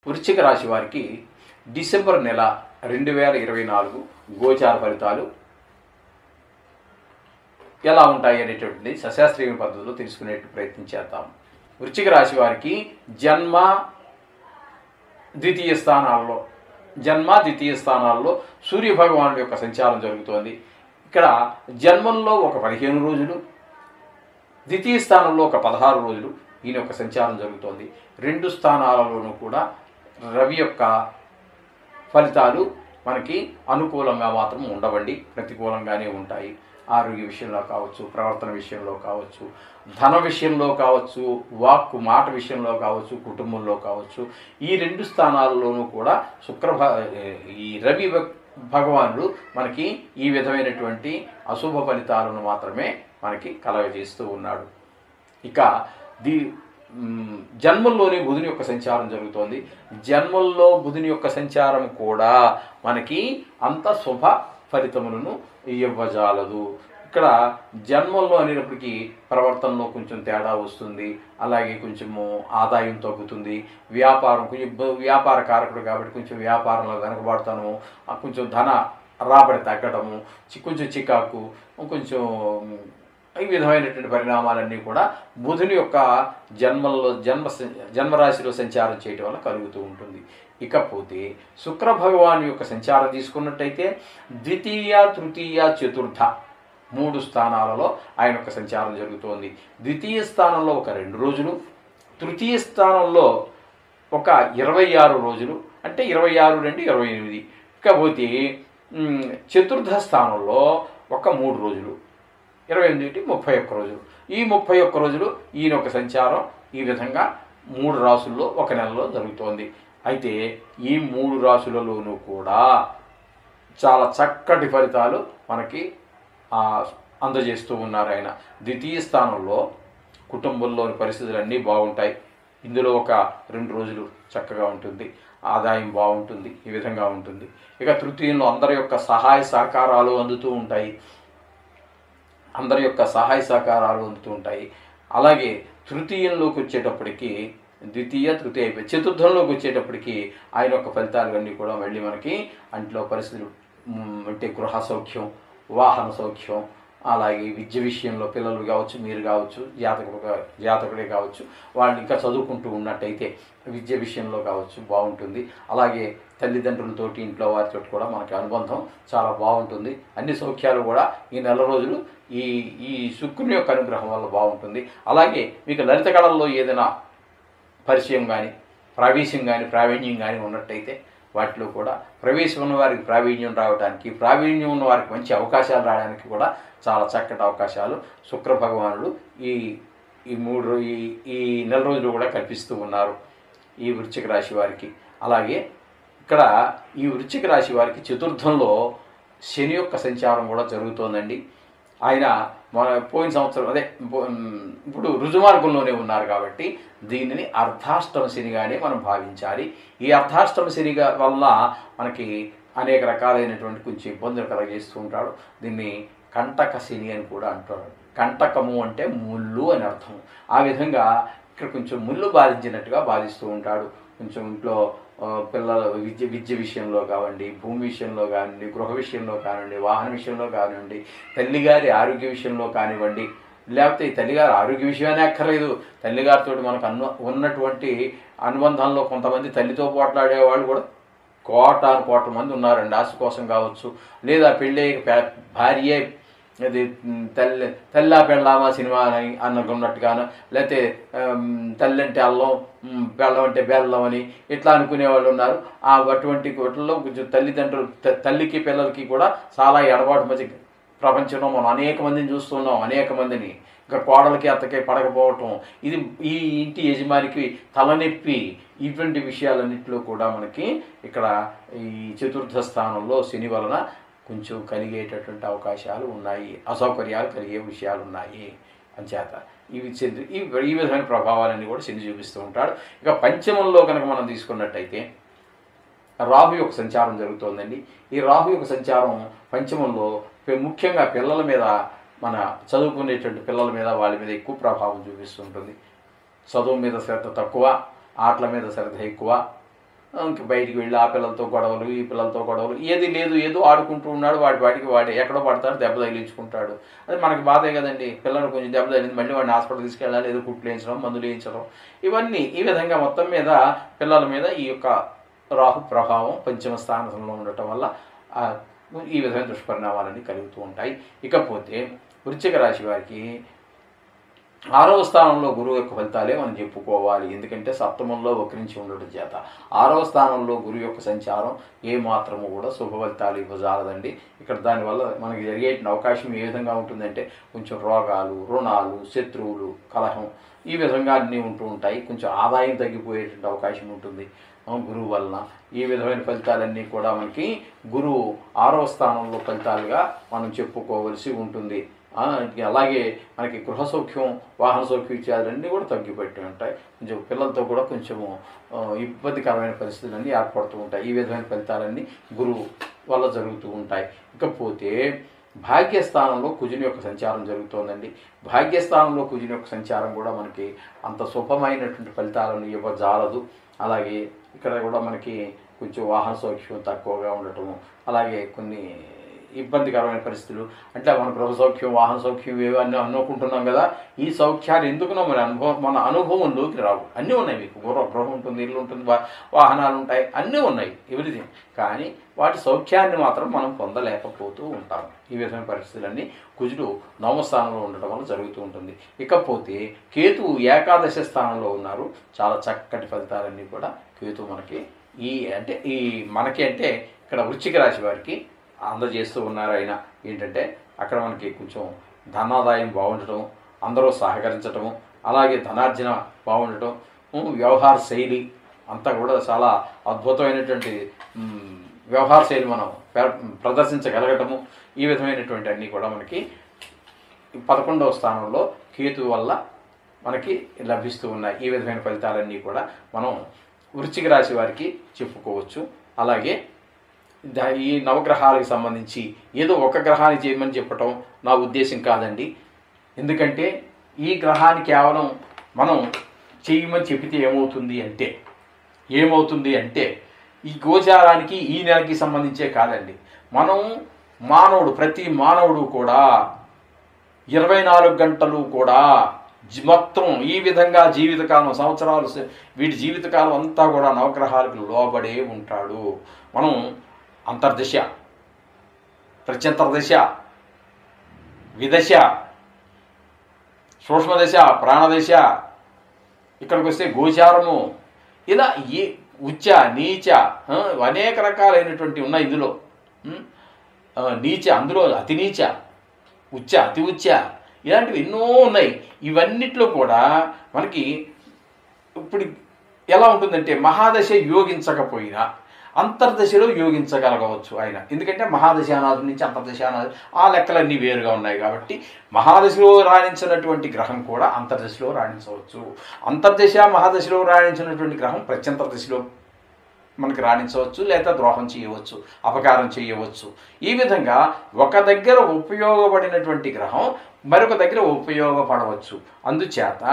వృశ్చిక రాశి వారికి డిసెంబర్ నెల 2024 గోచార ఫలితాలు ఎలా ఉంటాయి అనేటువంటిది సశాస్త్రీయ పద్ధతిలో తెలుసుకునే ప్రయత్నం చేద్దాం. వృశ్చిక రాశి వారికి జన్మ ద్వితీయ స్థానాల్లో సూర్య భగవానుడి యొక్క సంచారం జరుగుతోంది. ఇక్కడ జన్మంలో ఒక 15 రోజులు, ద్వితీయ స్థానంలో ఒక 16 రోజులు ఈయన యొక్క సంచారం జరుగుతోంది. 2 స్థానాలలోనూ కూడా రవి యొక్క ఫలితాలు మనకి అనుకూలంగా మాత్రం ఉండవండి, ప్రతికూలంగానే ఉంటాయి. ఆరోగ్య విషయంలో కావచ్చు, ప్రవర్తన విషయంలో కావచ్చు, ధన విషయంలో కావచ్చు, మాట విషయంలో కావచ్చు, కుటుంబంలో కావచ్చు, ఈ 2 స్థానాలలోనూ కూడా ఈ రవి భగవానుడు మనకి ఈ విధమైనటువంటి అశుభ ఫలితాలను మాత్రమే మనకి కలగజేస్తూ ఉన్నాడు. ఇక జన్మల్లోనే బుధుని యొక్క సంచారం జరుగుతోంది. జన్మల్లో బుధుని యొక్క సంచారం కూడా మనకి అంత శుభ ఫలితములను ఇవ్వజాలదు. ఇక్కడ జన్మల్లో అనేటప్పటికీ ప్రవర్తనలో కొంచెం తేడా వస్తుంది, అలాగే కొంచెము ఆదాయం తగ్గుతుంది, వ్యాపార కారకుడు కాబట్టి కొంచెం వ్యాపారంలో వెనకబడతాను, కొంచెం ధన రాబడి తగ్గడము, కొంచెం చికాకు, కొంచెం ఈ విధమైనటువంటి పరిణామాలన్నీ కూడా బుధుని యొక్క జన్మరాశిలో సంచారం చేయటం వల్ల కలుగుతూ ఉంటుంది. ఇకపోతే శుక్ర భగవాన్ యొక్క సంచారం తీసుకున్నట్టయితే ద్వితీయ, తృతీయ, చతుర్థ 3 స్థానాలలో ఆయన యొక్క సంచారం జరుగుతోంది. ద్వితీయ స్థానంలో ఒక 2 రోజులు, తృతీయ స్థానంలో ఒక 26 రోజులు, అంటే 26 నుండి 28. ఇకపోతే చతుర్థ స్థానంలో ఒక 3 రోజులు, 28 31 రోజులు. ఈ 31 రోజులు ఈయన యొక్క సంచారం ఈ విధంగా 3 రాసుల్లో ఒక నెలలో జరుగుతోంది. అయితే ఈ 3 రాసులలోనూ కూడా చాలా చక్కటి ఫలితాలు మనకి అందజేస్తూ ఉన్నారు ఆయన. ద్వితీయ స్థానంలో కుటుంబంలోని పరిస్థితులు అన్నీ బాగుంటాయి. ఇందులో ఒక 2 రోజులు చక్కగా ఉంటుంది, ఆదాయం బాగుంటుంది, ఈ విధంగా ఉంటుంది. ఇక తృతీయంలో అందరి యొక్క సహాయ సహకారాలు అందుతూ ఉంటాయి. అలాగే తృతీయంలోకి వచ్చేటప్పటికి తృతీయ చతుర్థంలోకి వచ్చేటప్పటికి ఆయన యొక్క ఫలితాలు అన్నీ కూడా మళ్ళీ మనకి అంట్లో పరిస్థితులు అంటే గృహ సౌఖ్యం, వాహన సౌఖ్యం, అలాగే విద్య విషయంలో పిల్లలు కావచ్చు, మీరు కావచ్చు, జాతకుడే కావచ్చు, వాళ్ళు ఇంకా చదువుకుంటూ ఉన్నట్టయితే విద్య విషయంలో కావచ్చు బాగుంటుంది. అలాగే తల్లిదండ్రులతోటి, ఇంట్లో వారితో కూడా మనకి అనుబంధం చాలా బాగుంటుంది. అన్ని సౌఖ్యాలు కూడా ఈ నెల రోజులు ఈ శుక్రుని యొక్క అనుగ్రహం వల్ల బాగుంటుంది. అలాగే మీకు లలిత కళల్లో ఏదైనా పరిచయం కానీ, ప్రవేశం కానీ, ప్రావీణ్యం కానీ ఉన్నట్టయితే వాటిలో కూడా ప్రవేశం ఉన్న వారికి ప్రావీణ్యం రావడానికి, ప్రావీణ్యం ఉన్న వారికి మంచి అవకాశాలు రావడానికి కూడా చాలా చక్కటి అవకాశాలు శుక్ర భగవానుడు ఈ నెల రోజులు కూడా కల్పిస్తూ ఉన్నారు ఈ వృశ్చిక రాశి వారికి. అలాగే ఇక్కడ ఈ వృశ్చిక రాశి వారికి చతుర్థంలో శని యొక్క సంచారం కూడా జరుగుతోందండి. ఆయన పోయిన సంవత్సరం ఇప్పుడు రుజుమార్గంలోనే ఉన్నారు కాబట్టి దీనిని అర్ధాష్టమ శనిగానే మనం భావించాలి. ఈ అర్ధాష్టమ శని వల్ల మనకి అనేక రకాలైనటువంటి కొంచెం ఇబ్బందులు కలగజేస్తూ ఉంటాడు. దీన్ని కంటక శని అని కూడా అంటారు. కంటకము అంటే ముళ్ళు అని అర్థం. ఆ విధంగా ఇక్కడ కొంచెం ముళ్ళు బాధించినట్టుగా బాధిస్తూ ఉంటాడు. కొంచెం ఇంట్లో పిల్లల విద్య విషయంలో కానివ్వండి, భూమి విషయంలో కానివ్వండి, గృహ విషయంలో కానివ్వండి, వాహన విషయంలో కానివ్వండి, తల్లిగారి ఆరోగ్య విషయంలో కానివ్వండి, లేకపోతే తల్లిగారి ఆరోగ్య విషయమే అక్కర్లేదు, తల్లిగారితో మనకు ఉన్నటువంటి అనుబంధంలో కొంతమంది తల్లితో పోట్లాడే వాళ్ళు కూడా కోట్ల మంది ఉన్నారండి. ఆశ కోసం కావచ్చు, లేదా పెళ్ళి భార్య అది తెల్లా పెళ్ళామా సినిమా అని అనుకున్నట్టుగాను, లేకపోతే తల్లి అంటే అల్లం, బెల్లం అంటే బెల్లం అని ఇట్లా అనుకునే వాళ్ళు ఉన్నారు. అటువంటి వాటిల్లో కొంచెం తల్లిదండ్రులు తల్లికి పిల్లలకి కూడా చాలా ఎడబాటు మధ్య ప్రపంచంలో మనం అనేక మందిని చూస్తున్నాం. అనేక మందిని ఇంకా కోడలకి అత్తకి పడకపోవటం, ఇది ఈ ఇంటి యజమానికి తలనొప్పి, ఇటువంటి విషయాలన్నింటిలో కూడా మనకి ఇక్కడ ఈ చతుర్థ స్థానంలో శని వలన కొంచెం కలిగేటటువంటి అవకాశాలు ఉన్నాయి, అసౌకర్యాలు కలిగే విషయాలు ఉన్నాయి. అంచేత ఈ విధమైన ప్రభావాలన్నీ కూడా శని చూపిస్తూ ఉంటాడు. ఇక పంచమంలో కనుక మనం తీసుకున్నట్టయితే రాహు యొక్క సంచారం జరుగుతోందండి. ఈ రాహు యొక్క సంచారం పంచమంలో ముఖ్యంగా పిల్లల మీద, మన చదువుకునేటువంటి పిల్లల మీద, వాళ్ళ మీద ఎక్కువ ప్రభావం చూపిస్తుంటుంది. చదువు మీద శ్రద్ధ తక్కువ, ఆటల మీద శ్రద్ధ ఎక్కువ, ఇంక బయటికి వెళ్ళి ఆ పిల్లలతో గొడవలు ఈ పిల్లలతో గొడవలు, ఏది లేదు ఏదో ఆడుకుంటూ ఉన్నాడు, వాడికి వాడు ఎక్కడో పడతాడు, దెబ్బ తగిలించుకుంటాడు. అది మనకి బాధే కదండి. పిల్లలు కొంచెం దెబ్బ తగిలింది, మళ్ళీ వాడిని హాస్పిటల్ తీసుకెళ్ళాలి, ఏదో కుట్లు వేయించడం, మందులు వేయించడం, ఇవన్నీ ఈ విధంగా మొత్తం మీద పిల్లల మీద ఈ యొక్క రాహు ప్రభావం పంచమ స్థానంలో ఉండటం వల్ల ఈ విధమైన దుష్పరిణామాలన్నీ కలుగుతూ ఉంటాయి. ఇకపోతే వృశ్చిక రాశి వారికి 6వ స్థానంలో గురువు యొక్క ఫలితాలే మనం చెప్పుకోవాలి. ఎందుకంటే సప్తమంలో వక్రించి ఉండటం చేత 6వ స్థానంలో గురువు యొక్క సంచారం ఏమాత్రము కూడా శుభ ఫలితాలు ఇవ్వజాలదండి. ఇక్కడ దానివల్ల మనకి జరిగే అవకాశం ఏ విధంగా ఉంటుందంటే కొంచెం రోగాలు, రుణాలు, శత్రువులు, కలహం ఈ విధంగా అన్నీ ఉంటూ ఉంటాయి. కొంచెం ఆదాయం తగ్గిపోయేటువంటి అవకాశం ఉంటుంది గురువు వలన. ఈ విధమైన ఫలితాలన్నీ కూడా మనకి గురువు 6వ స్థానంలో ఫలితాలుగా మనం చెప్పుకోవలసి ఉంటుంది. అలాగే మనకి గృహ సౌఖ్యం, వాహన సౌఖ్యం ఇత్యాదులన్నీ కూడా తగ్గిపెట్టి ఉంటాయి. కొంచెం పిల్లలతో కూడా కొంచెము ఇబ్బందికరమైన పరిస్థితులన్నీ ఏర్పడుతూ ఉంటాయి. ఈ విధమైన ఫలితాలన్నీ గురువు వల్ల జరుగుతూ ఉంటాయి. ఇకపోతే భాగ్యస్థానంలో కుజుని యొక్క సంచారం జరుగుతోందండి. భాగ్యస్థానంలో కుజుని యొక్క సంచారం కూడా మనకి అంత శుభమైనటువంటి ఫలితాలను ఇవ్వజాలదు. అలాగే ఇక్కడ కూడా మనకి కొంచెం వాహన సౌఖ్యం తక్కువగా ఉండటము, అలాగే కొన్ని ఇబ్బందికరమైన పరిస్థితులు, అంటే మన గృహ సౌఖ్యం, వాహన సౌఖ్యం ఇవన్నీ అనుకుంటున్నాం కదా, ఈ సౌఖ్యాలు ఎందుకునో మన అనుభవంలోకి రావు. అన్నీ ఉన్నాయి, మీకు గృహం ఉంటుంది, ఇల్లు ఉంటుంది, వాహనాలు ఉంటాయి, అన్నీ ఉన్నాయి, ఎవ్రీథింగ్. కానీ వాటి సౌఖ్యాన్ని మాత్రం మనం పొందలేకపోతూ ఉంటాం. ఈ విధమైన పరిస్థితులన్నీ కుజుడు 9వ స్థానంలో ఉండటం వల్ల జరుగుతూ ఉంటుంది. ఇకపోతే కేతువు ఏకాదశ స్థానంలో ఉన్నారు. చాలా చక్కటి ఫలితాలన్నీ కూడా కేతువు మనకి మనకి అంటే ఇక్కడ వృశ్చిక రాశి వారికి అందజేస్తూ ఉన్నారు. ఆయన ఏంటంటే అక్కడ మనకి కొంచెం ధనాదాయం బాగుండటం, అందరూ సహకరించటము, అలాగే ధనార్జన బాగుండటం, వ్యవహార శైలి అంతా కూడా చాలా అద్భుతమైనటువంటి వ్యవహార శైలి మనం ప్రదర్శించగలగటము, ఈ విధమైనటువంటి అన్నీ కూడా మనకి 11వ స్థానంలో కేతు వల్ల మనకి లభిస్తూ ఉన్నాయి. ఈ విధమైన ఫలితాలన్నీ కూడా మనం వృశ్చిక రాశి వారికి చెప్పుకోవచ్చు. అలాగే ఈ నవగ్రహాలకు సంబంధించి ఏదో ఒక గ్రహాన్ని చేయమని చెప్పటం నా ఉద్దేశం కాదండి. ఎందుకంటే ఈ గ్రహాన్ని కేవలం మనం చేయమని చెబితే ఏమవుతుంది అంటే ఈ గోచారానికి ఈ నెలకి సంబంధించే కాదండి. ప్రతి మానవుడు కూడా 24 గంటలు కూడా మొత్తం ఈ విధంగా జీవితకాలం, సంవత్సరాలు, వీటి జీవితకాలం అంతా కూడా నవగ్రహాలకు లోబడే ఉంటాడు. మనం అంతర్దశ, ప్రత్యంతర్దశ, విదశ, సూక్ష్మదశ, ప్రాణదశ, ఇక్కడికి వస్తే గోచారము, ఇలా ఉచ్చ, నీచ, అనేక రకాలైనటువంటి ఉన్నాయి ఇందులో. నీచ, అందులో అతి నీచ, ఉచ్చ, అతి ఉచ్చ, ఇలాంటివి ఎన్నో ఉన్నాయి. ఇవన్నిట్లో కూడా మనకి ఇప్పుడు ఎలా ఉంటుందంటే మహాదశ యోగించకపోయినా అంతర్దశలో యోగించగలగవచ్చు ఆయన. ఎందుకంటే మహాదశానాథు నుంచి అంతర్దశానాథు ఆ లెక్కలన్నీ వేరుగా ఉన్నాయి కాబట్టి మహాదశలో రాణించినటువంటి గ్రహం కూడా అంతర్దశలో రాణించవచ్చు. అంతర్దశ మహాదశలో రాణించినటువంటి గ్రహం ప్రత్యంతర్దశలో మనకి రాణించవచ్చు, లేదా ద్రోహం చేయవచ్చు, అపకారం చేయవచ్చు. ఈ విధంగా ఒక దగ్గర ఉపయోగపడినటువంటి గ్రహం మరొక దగ్గర ఉపయోగపడవచ్చు. అందుచేత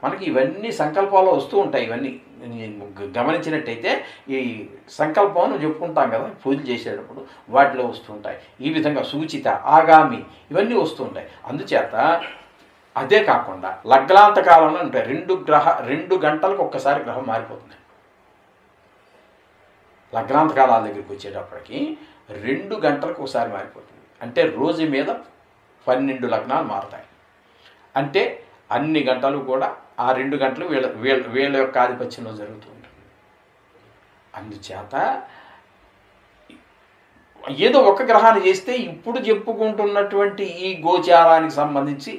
మనకి ఇవన్నీ సంకల్పాలు వస్తూ ఉంటాయి. ఇవన్నీ గమనించినట్టయితే ఈ సంకల్పం చెప్పుకుంటాం కదా పూజలు చేసేటప్పుడు, వాటిలో వస్తుంటాయి. ఈ విధంగా సూచిత, ఆగామి ఇవన్నీ వస్తుంటాయి. అందుచేత అదే కాకుండా లగ్నాంత కాలంలో ఉంటాయి. 2 గంటలకు ఒక్కసారి గ్రహం మారిపోతుంది. లగ్నాంత కాలాల దగ్గరికి వచ్చేటప్పటికి 2 గంటలకు ఒకసారి మారిపోతుంది. అంటే రోజు మీద 12 లగ్నాలు మారుతాయి. అంటే అన్ని గంటలు కూడా ఆ 2 గంటలు వీళ్ళ యొక్క ఆధిపత్యంలో జరుగుతూ ఉంటుంది. అందుచేత ఏదో ఒక గ్రహాన్ని చేస్తే ఇప్పుడు చెప్పుకుంటున్నటువంటి ఈ గోచారానికి సంబంధించి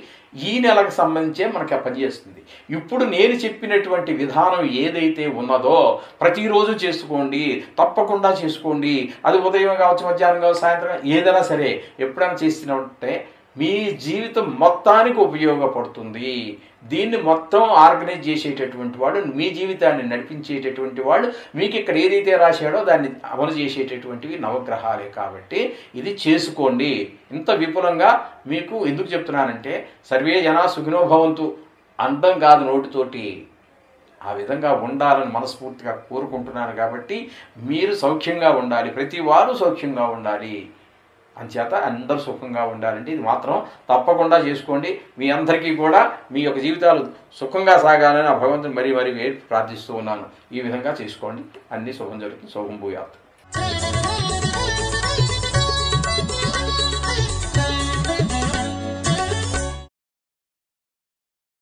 ఈ నెలకు సంబంధించే మనకి పనిచేస్తుంది. ఇప్పుడు నేను చెప్పినటువంటి విధానం ఏదైతే ఉన్నదో ప్రతిరోజు చేసుకోండి, తప్పకుండా చేసుకోండి. అది ఉదయం కావచ్చు, మధ్యాహ్నం కావచ్చు, సాయంత్రం ఏదైనా సరే ఎప్పుడైనా చేసినట్టే మీ జీవితం మొత్తానికి ఉపయోగపడుతుంది. దీన్ని మొత్తం ఆర్గనైజ్ చేసేటటువంటి వాడు, మీ జీవితాన్ని నడిపించేటటువంటి వాడు, మీకు ఇక్కడ ఏదైతే రాశాడో దాన్ని అమలు చేసేటటువంటివి నవగ్రహాలే. కాబట్టి ఇది చేసుకోండి. ఇంత విపులంగా మీకు ఎందుకు చెప్తున్నానంటే సర్వే జనా సుఖినో భవంతు అండం కాదు నోటితోటి, ఆ విధంగా ఉండాలని మనస్ఫూర్తిగా కోరుకుంటున్నాను. కాబట్టి మీరు సౌఖ్యంగా ఉండాలి, ప్రతి వారు సౌఖ్యంగా ఉండాలి, అంచేత అందరూ సుఖంగా ఉండాలంటే ఇది మాత్రం తప్పకుండా చేసుకోండి. మీ అందరికీ కూడా మీ యొక్క జీవితాలు సుఖంగా సాగాలని ఆ భగవంతుని మరీ మరీ ప్రార్థిస్తూ ఉన్నాను. ఈ విధంగా చేసుకోండి, అన్ని శుభం జరుగుతుంది. శుభం భూయాత్.